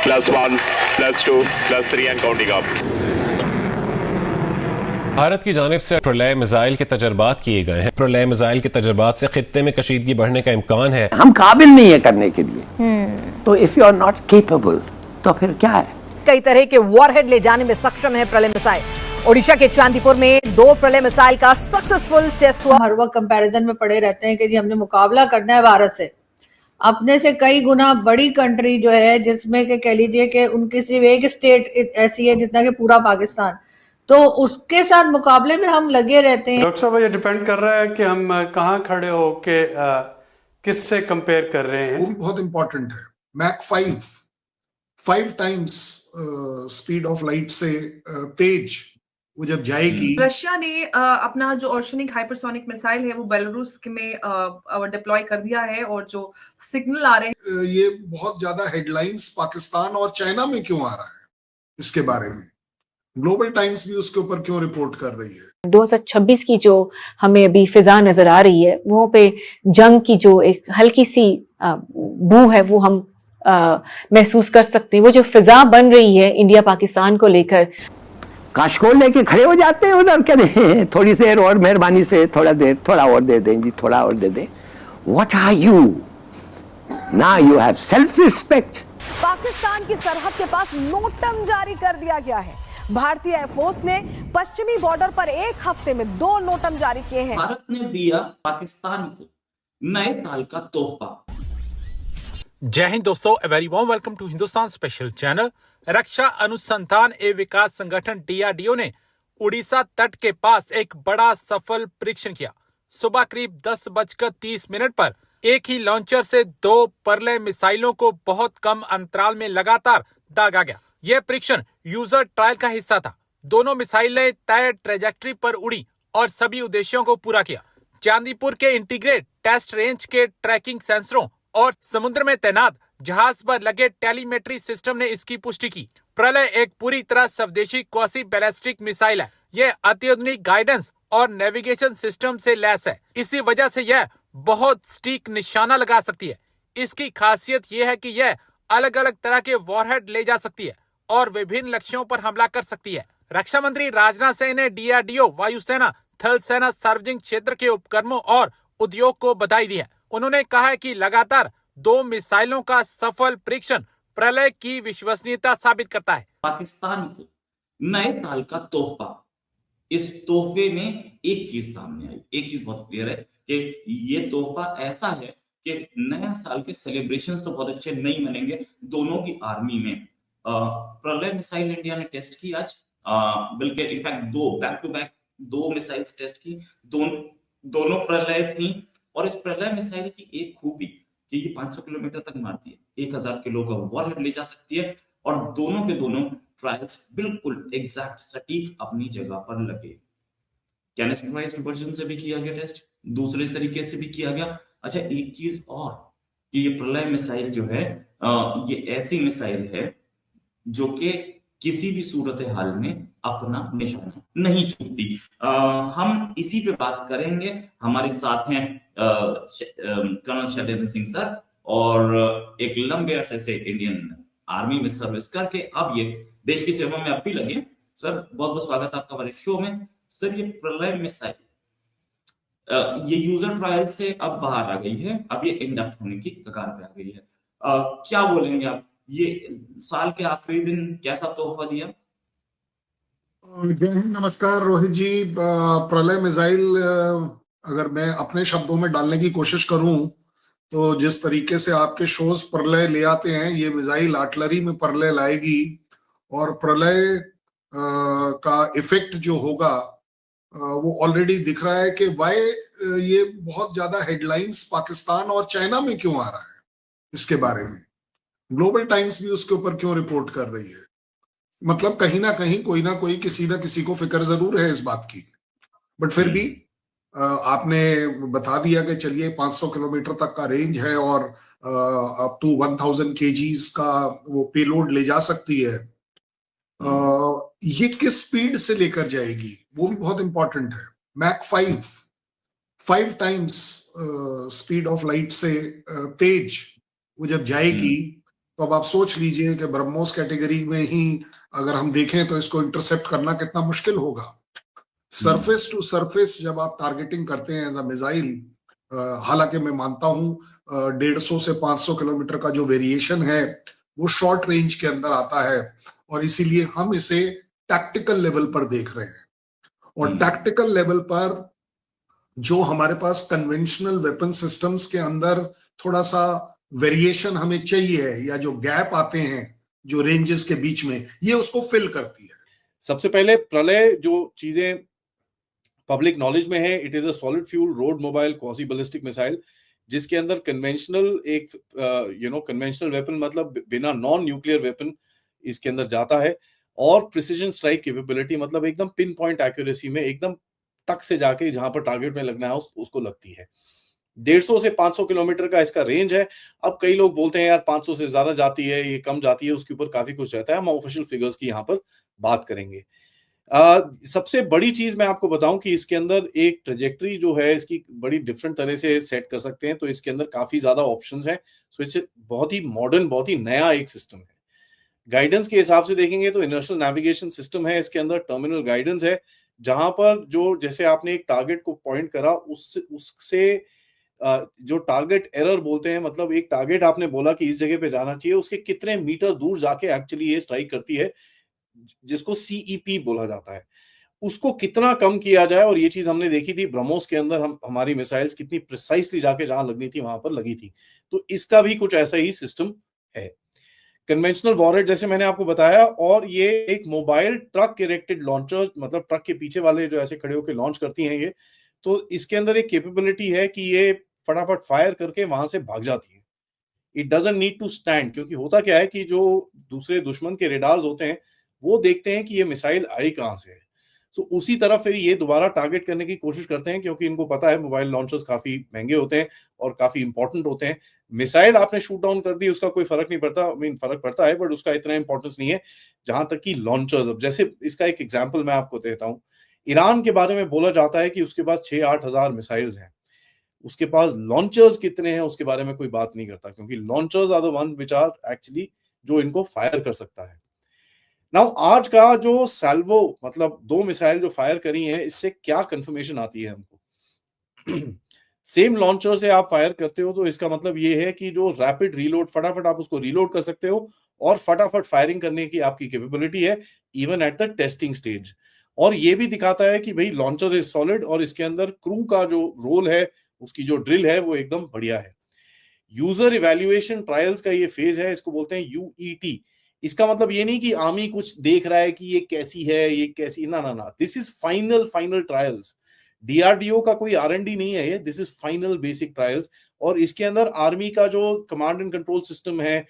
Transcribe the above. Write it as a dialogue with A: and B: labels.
A: +1, +2, +3 and counting up.
B: Bharat की जानिब से प्रलय मिसाइल के तजर्बात किए गए हैं। प्रलय मिसाइल के तजर्बात से खित्ते में कशीदगी बढ़ने का इम्कान है।
C: हम काबिल नहीं है करने के लिए। तो if you are not capable तो फिर क्या है?
D: कई तरह के वॉरहेड ले जाने में सक्षम है प्रलय मिसाइल। ओडिशा के चांदीपुर में 2 प्रलय मिसाइल का सक्सेसफुल टेस्ट हुआ।
E: हर वक्त कंपैरिजन में पड़े रहते हैं कि जी हमने मुकाबला करना है भारत से, अपने से कई गुना बड़ी कंट्री जो है, जिसमें के कह लीजिए कि उनकी सिर्फ एक स्टेट ऐसी है जितना कि पूरा पाकिस्तान, तो उसके साथ मुकाबले में हम लगे रहते हैं।
F: डॉक्टर साहब, ये डिपेंड कर रहा है कि हम कहाँ खड़े हो के किससे कंपेयर कर रहे हैं।
G: वो भी बहुत इंपॉर्टेंट है। Mach 5 times speed of light से तेज वो जब जाएगी।
H: रशिया ने अपना जो ओशनिक हाइपरसोनिक मिसाइल है वो बेलारूस में डिप्लॉय कर दिया है, और जो सिग्नल आ रहे हैं
G: ये बहुत ज्यादा हेडलाइंस पाकिस्तान और चाइना में क्यों आ रहा है, इसके बारे में ग्लोबल टाइम्स भी उसके ऊपर क्यों रिपोर्ट कर रही है।
I: 2026 की जो हमें अभी फिजा नजर आ रही है, वो पे जंग की जो एक हल्की सी बू है वो हम महसूस कर सकते हैं। वो जो फिजा बन रही है इंडिया पाकिस्तान को लेकर,
C: काशकोल लेके खड़े हो जाते हैं उधर, कहते थोड़ी देर और मेहरबानी से थोड़ा और दे दें जी, थोड़ा और दे दें। व्हाट आर यू ना? You have self respect.
D: Pakistan की सरहद के पास नोटम जारी कर दिया गया है। भारतीय एयरफोर्स ने पश्चिमी बॉर्डर पर एक हफ्ते में 2 नोटम जारी किए हैं।
J: भारत ने दिया पाकिस्तान को नए साल का तोहफा।
K: जय हिंद दोस्तों, a very warm welcome to Hindustan special channel. रक्षा अनुसंधान एवं विकास संगठन DRDO ने उड़ीसा तट के पास एक बड़ा सफल परीक्षण किया। सुबह करीब 10:30 पर एक ही लॉन्चर से 2 प्रलय मिसाइलों को बहुत कम अंतराल में लगातार दागा गया। यह परीक्षण यूजर ट्रायल का हिस्सा था। दोनों मिसाइलें तय ट्रेजेक्ट्री पर उड़ी और सभी उद्देश्यों को पूरा किया। चांदीपुर के इंटीग्रेट टेस्ट रेंज के ट्रैकिंग सेंसरों और समुद्र में तैनात जहाज पर लगे टेलीमेट्री सिस्टम ने इसकी पुष्टि की। प्रलय एक पूरी तरह स्वदेशी क्वासी बैलिस्टिक मिसाइल है। यह अत्याधुनिक गाइडेंस और नेविगेशन सिस्टम से लैस है। इसी वजह से यह बहुत सटीक निशाना लगा सकती है। इसकी खासियत यह है कि यह अलग अलग तरह के वॉरहेड ले जा सकती है और विभिन्न लक्ष्यों पर हमला कर सकती है। रक्षा मंत्री राजनाथ सिंह ने DRDO, वायुसेना, थल सेना, सार्वजनिक क्षेत्र के उपक्रमों और उद्योग को बधाई दी है। उन्होंने कहा है कि लगातार 2 मिसाइलों का सफल परीक्षण प्रलय की विश्वसनीयता साबित करता है।
J: पाकिस्तान को नए साल का तोहफा। इस तोहफे में एक चीज सामने आई, एक चीज बहुत क्लियर है कि ये तोहफा ऐसा है कि नया साल के सेलिब्रेशंस तो बहुत अच्छे नहीं मनेंगे दोनों की आर्मी में। प्रलय मिसाइल इंडिया ने टेस्ट की आज, बल्कि in fact 2 back to back 2 missiles test की। दोनों प्रलय थी, और इस प्रलय मिसाइल की एक खूबी कि ये 500 किलोमीटर तक मारती है, 1000 किलो का वॉरहेड ले जा सकती है, और दोनों के दोनों ट्रायल्स बिल्कुल एग्जैक्ट सटीक अपनी जगह पर लगे। कैनिस्टराइज्ड वर्जन से भी किया गया टेस्ट, दूसरे तरीके से भी किया गया। अच्छा, एक चीज और कि ये प्रलय मिसाइल जो है ये ऐसी मिसाइल है जो कि किसी भी सूरत हाल में अपना निशाना नहीं चूकती। हम इसी पे बात करेंगे। हमारे साथ हैं कर्नल शैलेंद्र सिंह सर, और एक लंबे अरसे से इंडियन आर्मी में सर्विस करके अब ये देश की सेवा में अब भी लगे। सर, बहुत बहुत स्वागत आपका हमारे शो में। सर, ये प्रलय मिसाइल ये यूजर ट्रायल से अब बाहर आ गई है, अब ये इंडक्ट होने की कगार पे आ गई है। क्या बोलेंगे आप, ये साल के आखिरी दिन कैसा तोहफा दिया?
G: जय हिंद, नमस्कार रोहित जी। प्रलय मिसाइल अगर मैं अपने शब्दों में डालने की कोशिश करूं तो जिस तरीके से आपके शोज प्रलय ले आते हैं, ये मिसाइल आर्टिलरी में प्रलय लाएगी, और प्रलय का इफेक्ट जो होगा वो ऑलरेडी दिख रहा है कि वाई ये बहुत ज्यादा हेडलाइंस पाकिस्तान और चाइना में क्यों आ रहा है, इसके बारे में ग्लोबल टाइम्स भी उसके ऊपर क्यों रिपोर्ट कर रही है। मतलब कहीं ना कहीं कोई ना कोई किसी ना किसी को फिक्र जरूर है इस बात की, बट फिर भी आपने बता दिया कि चलिए 500 किलोमीटर तक का रेंज है और अप टू 1000 kgs का वो पेलोड ले जा सकती है। ये किस स्पीड से लेकर जाएगी वो भी बहुत इंपॉर्टेंट है। Mach 5 times speed of light से तेज वो जब जाएगी, तो अब आप सोच लीजिए कि ब्रह्मोस कैटेगरी में ही अगर हम देखें तो इसको इंटरसेप्ट करना कितना मुश्किल होगा। सरफेस टू सरफेस जब आप टारगेटिंग करते हैं एज अ मिसाइल, हालांकि मैं मानता हूं 150 से 500 किलोमीटर का जो वेरिएशन है वो शॉर्ट रेंज के अंदर आता है, और इसीलिए हम इसे टैक्टिकल लेवल पर देख रहे हैं। और टैक्टिकल लेवल पर जो हमारे पास कन्वेंशनल वेपन सिस्टम्स के अंदर थोड़ा सा वेरिएशन हमें चाहिए, या जो गैप आते हैं जो रेंजेस के बीच में, ये उसको फिल करती है।
L: सबसे पहले प्रलय जो चीजें पब्लिक नॉलेज में है, it is a solid fuel road mobile quasi ballistic missile, जिसके अंदर कन्वेंशनल एक कन्वेंशनल वेपन मतलब बिना नॉन न्यूक्लियर वेपन इसके अंदर जाता है, और प्रिसीजन स्ट्राइक कैपेबिलिटी मतलब एकदम पिन पॉइंट एक्यूरेसी में एकदम टक से जाके जहां पर टारगेट में लगना है उसको लगती है। 150 से 500 किलोमीटर का इसका रेंज है। अब कई लोग बोलते हैं यार 500 से ज्यादा जाती है, ये कम जाती है, उसके ऊपर काफी कुछ रहता है। हम ऑफिशियल फिगर्स की यहाँ पर बात करेंगे। सबसे बड़ी चीज मैं आपको बताऊं कि इसके अंदर एक ट्रेजेक्टरी जो है इसकी बड़ी डिफरेंट तरह से सेट कर सकते हैं, तो इसके अंदर काफी ज्यादा ऑप्शंस हैं। सो इससे बहुत ही मॉडर्न, बहुत ही नया एक सिस्टम है। गाइडेंस के हिसाब से देखेंगे तो इनर्शियल नेविगेशन सिस्टम है, इसके अंदर टर्मिनल गाइडेंस है, जहां पर जो जैसे आपने एक टारगेट को पॉइंट करा उससे जो टारगेट एरर बोलते हैं, मतलब एक टारगेट आपने बोला कि इस जगह पे जाना चाहिए, उसके कितने मीटर दूर जाके एक्चुअली ये स्ट्राइक करती है, जिसको सीईपी बोला जाता है, उसको कितना कम किया जाए। और ये चीज हमने देखी थी ब्रह्मोस के अंदर, हमारी मिसाइल्स कितनी प्रिसाइसली जाके जहां लगनी थी वहां पर लगी थी। तो इसका भी कुछ ऐसा ही सिस्टम है। कन्वेंशनल वॉरहेड जैसे मैंने आपको बताया, और ये एक मोबाइल ट्रक इरेक्टेड लॉन्चर, मतलब ट्रक के पीछे वाले जो ऐसे खड़े होकर लॉन्च करती हैं ये, तो इसके अंदर एक कैपेबिलिटी है कि ये फटाफट फायर करके वहां से भाग जाती है। It doesn't need to stand, क्योंकि होता क्या है कि जो दूसरे दुश्मन के रेडार्स होते हैं वो देखते हैं कि ये मिसाइल आई कहां से है, तो उसी तरफ फिर ये दोबारा टारगेट करने की कोशिश करते हैं, क्योंकि इनको पता है मोबाइल लॉन्चर्स काफी महंगे होते हैं और काफी इंपॉर्टेंट होते हैं। मिसाइल आपने शूट डाउन कर दी, उसका कोई फर्क नहीं पड़ता, फर्क पड़ता है बट उसका इतना इंपॉर्टेंस नहीं है जहां तक कि लॉन्चर्स। अब जैसे इसका एक एग्जांपल मैं आपको देता हूं, ईरान के बारे में बोला जाता है कि उसके पास 6-8 हजार मिसाइल्स हैं, उसके पास लॉन्चर्स कितने हैं उसके बारे में कोई बात नहीं करता, क्योंकि launchers are the one which are actually जो इनको फायर कर सकता है। नाउ आज का जो सैल्वो मतलब 2 मिसाइल जो फायर करी हैं, इससे क्या कंफर्मेशन आती है हमको? सेम लॉन्चर से आप फायर करते हो तो इसका मतलब ये है कि जो रैपिड रीलोड, फटाफट आप उसको रीलोड कर सकते हो और फटाफट फायरिंग करने की आपकी कैपेबिलिटी है even at the testing stage. और ये भी दिखाता है कि भाई लॉन्चर इज सॉलिड और इसके अंदर क्रू का जो रोल है, उसकी जो ड्रिल है वो एकदम बढ़िया है। यूजर इवैल्यूएशन ट्रायल्स का ये फेज है, इसको बोलते हैं यूईटी। इसका मतलब ये नहीं कि आर्मी कुछ देख रहा है कि ये कैसी है, ये कैसी, ना ना ना, this is final trials. DRDO का कोई आरएनडी नहीं है ये, this is final basic trials. और इसके अंदर आर्मी का जो कमांड एंड कंट्रोल सिस्टम है,